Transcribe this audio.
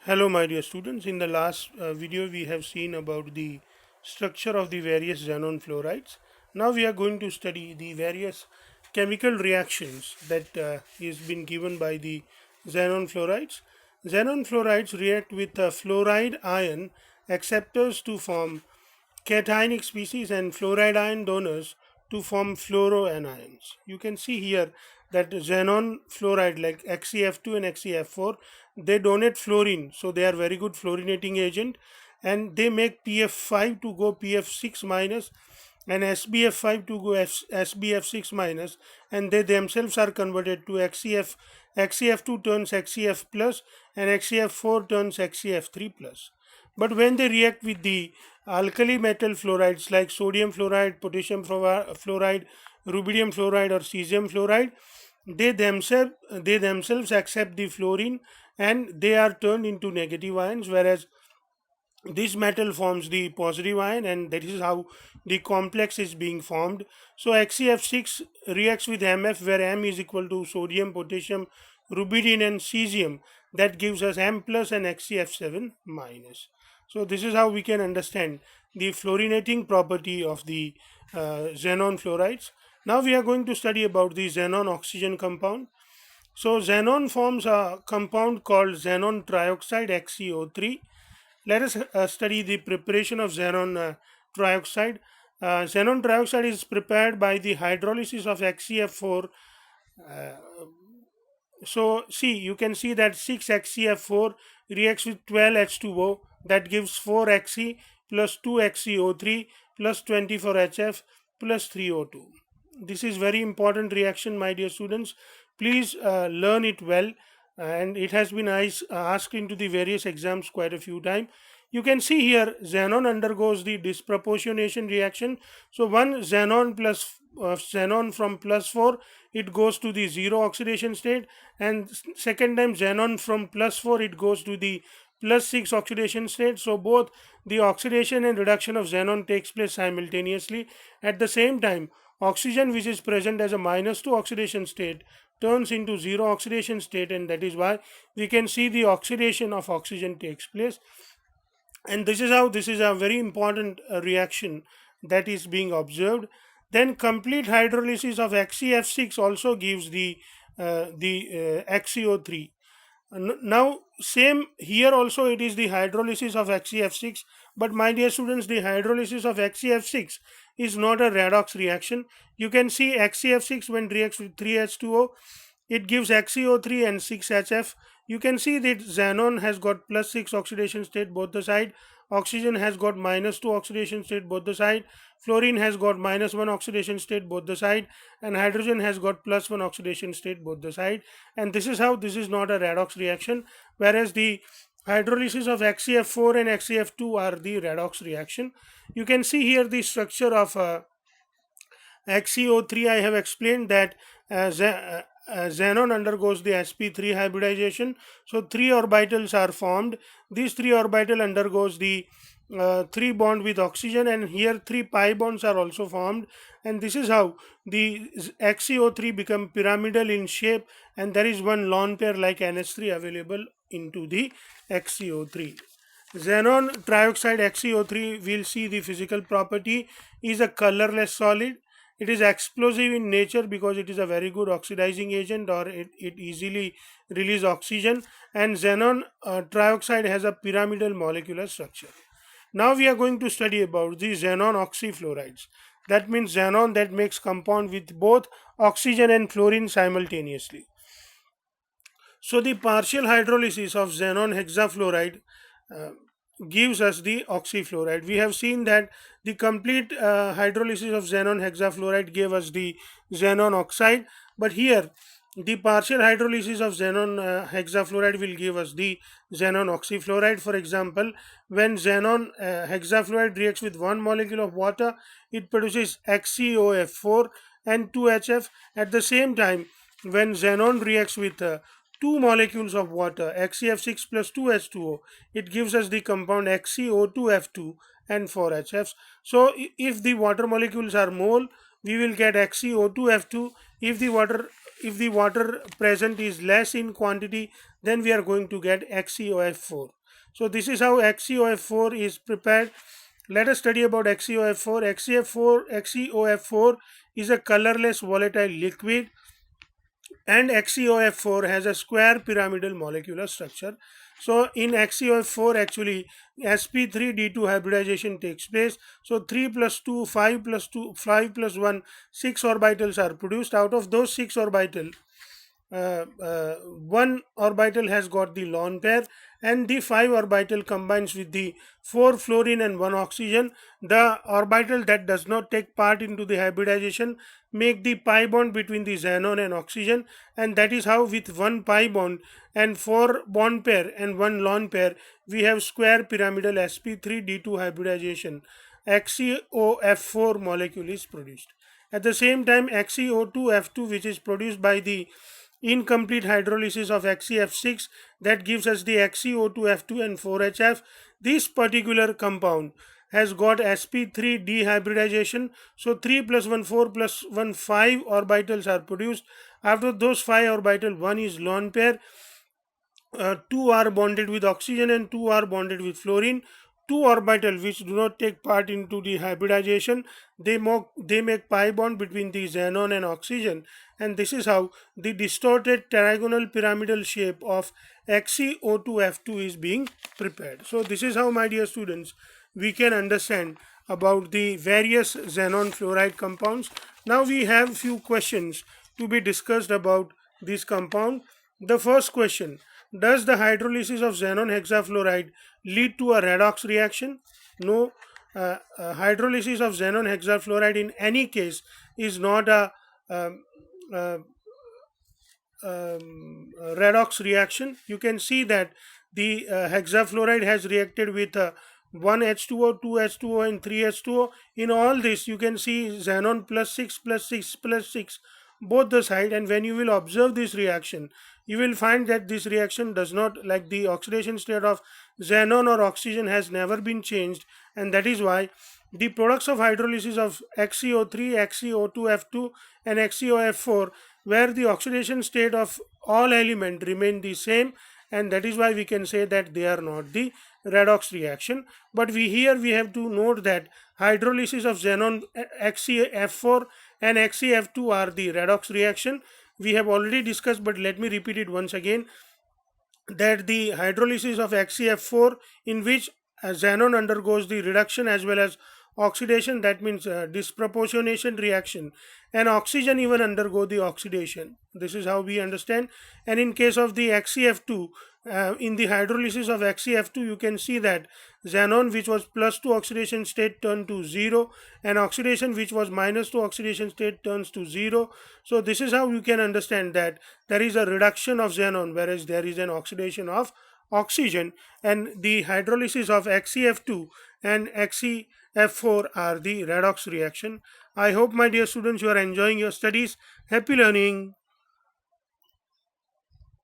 Hello, my dear students. In the last video, we have seen about the structure of the various xenon fluorides. Now we are going to study the various chemical reactions that is been given by the xenon fluorides. Xenon fluorides react with fluoride ion acceptors to form cationic species and fluoride ion donors to form fluoroanions. You can see here that xenon fluoride like XeF2 and XeF4, they donate fluorine, so they are very good fluorinating agent, and they make PF5 to go PF6 minus and SBF5 to go SBF6 minus, and they themselves are converted to XeF2 turns XeF plus and XeF4 turns XeF3 plus. But when they react with the alkali metal fluorides like sodium fluoride, potassium fluoride, rubidium fluoride, or cesium fluoride, they themselves accept the fluorine and they are turned into negative ions, whereas this metal forms the positive ion, and that is how the complex is being formed. So XeF6 reacts with MF, where M is equal to sodium, potassium, rubidium and cesium. That gives us M plus and XeF7 minus. So this is how we can understand the fluorinating property of the xenon fluorides. Now we are going to study about the xenon oxygen compound. So xenon forms a compound called xenon trioxide XeO3. Let us study the preparation of xenon trioxide. Xenon trioxide is prepared by the hydrolysis of XeF4. Uh, so see, you can see that 6XeF4 reacts with 12H2O, that gives 4Xe plus 2XeO3 plus 24HF plus 3O2. This is very important reaction, my dear students. Please learn it well, and it has been asked into the various exams quite a few times. You can see here xenon undergoes the disproportionation reaction. So one xenon plus xenon from plus 4, it goes to the zero oxidation state, and second time xenon from plus 4, it goes to the plus 6 oxidation state. So both the oxidation and reduction of xenon takes place simultaneously. At the same time, oxygen, which is present as a minus 2 oxidation state, turns into zero oxidation state, and that is why we can see the oxidation of oxygen takes place. And this is how this is a very important reaction that is being observed. Then complete hydrolysis of XeF6 also gives the XeO3. Now same here also, it is the hydrolysis of XeF6, but my dear students, the hydrolysis of XeF6 is not a redox reaction. You can see XeF6 when reacts with 3H2O, it gives XeO3 and 6HF. You can see that xenon has got plus 6 oxidation state both the side, oxygen has got minus 2 oxidation state both the side, fluorine has got minus 1 oxidation state both the side, and hydrogen has got plus 1 oxidation state both the side. And this is how this is not a redox reaction, whereas the hydrolysis of XeF4 and XeF2 are the redox reaction. You can see here the structure of XeO3. I have explained that xenon undergoes the sp3 hybridization. So three orbitals are formed. These three orbital undergoes the 3 bond with oxygen, and here 3 pi bonds are also formed, and this is how the XeO3 become pyramidal in shape, and there is one lone pair like NH3 available into the XeO3. Xenon trioxide XeO3, we'll see the physical property, is a colorless solid. It is explosive in nature because it is a very good oxidizing agent, or it easily releases oxygen, and xenon trioxide has a pyramidal molecular structure. Now we are going to study about the xenon oxyfluorides. That means xenon that makes compound with both oxygen and fluorine simultaneously. So the partial hydrolysis of xenon hexafluoride uh, gives us the oxyfluoride. We have seen that the complete hydrolysis of xenon hexafluoride gave us the xenon oxide, but here the partial hydrolysis of xenon hexafluoride will give us the xenon oxyfluoride. For example, when xenon hexafluoride reacts with one molecule of water, it produces XeOF4 and 2HF. At the same time, when xenon reacts with two molecules of water, XeF6 plus 2H2O, it gives us the compound XeO2F2 and 4HF. So if the water molecules are mole, we will get XeO2F2. If the water if the water present is less in quantity, then we are going to get XeOF4. So this is how XeOF4 is prepared. Let us study about XeOF4. XeOF4 is a colorless volatile liquid, and XeOF4 has a square pyramidal molecular structure. So in XeOF4, actually sp3d2 hybridization takes place. So 3 plus 2, 5 plus 2, 5 plus 1, 6 orbitals are produced. Out of those 6 orbitals, one orbital has got the lone pair, and the 5 orbital combines with the 4 fluorine and 1 oxygen. The orbital that does not take part into the hybridization make the pi bond between the xenon and oxygen, and that is how with 1 pi bond and 4 bond pair and 1 lone pair we have square pyramidal sp3d2 hybridization. XeOF4 molecule is produced. At the same time, XeO2F2, which is produced by the incomplete hydrolysis of XeF6, that gives us the XeO2F2 and 4HF. This particular compound has got sp3 dehybridization. So 3 plus 1 4 plus 1 5 orbitals are produced. After those 5 orbitals, one is lone pair, 2 are bonded with oxygen and 2 are bonded with fluorine. 2 orbitals which do not take part into the hybridization, they make pi bond between the xenon and oxygen, and this is how the distorted trigonal pyramidal shape of XeO2F2 is being prepared. So this is how, my dear students, we can understand about the various xenon fluoride compounds. Now we have few questions to be discussed about this compound. The first question: does the hydrolysis of xenon hexafluoride lead to a redox reaction? No. Hydrolysis of xenon hexafluoride in any case is not a um, uh, redox reaction. You can see that the hexafluoride has reacted with 1H2O, 2H2O and 3H2O. In all this, you can see xenon plus 6 plus 6 plus 6 both the side, and when you will observe this reaction, you will find that this reaction does not, like the oxidation state of xenon or oxygen has never been changed, and that is why the products of hydrolysis of XeO3, XeO2F2 and XeOF4, where the oxidation state of all element remain the same, and that is why we can say that they are not the redox reaction. But we have to note that hydrolysis of xenon XeF4 and XeF2 are the redox reaction. We have already discussed, but let me repeat it once again, that the hydrolysis of XeF4, in which xenon undergoes the reduction as well as oxidation, that means disproportionation reaction, and oxygen even undergo the oxidation. This is how we understand. And in case of the XeF2, in the hydrolysis of XeF2, you can see that xenon, which was +2 oxidation state, turned to 0, and oxidation, which was -2 oxidation state, turns to 0. So this is how you can understand that there is a reduction of xenon, whereas there is an oxidation of oxygen, and the hydrolysis of XeF2 and XeF4 are the redox reaction. I hope, my dear students, you are enjoying your studies. Happy learning.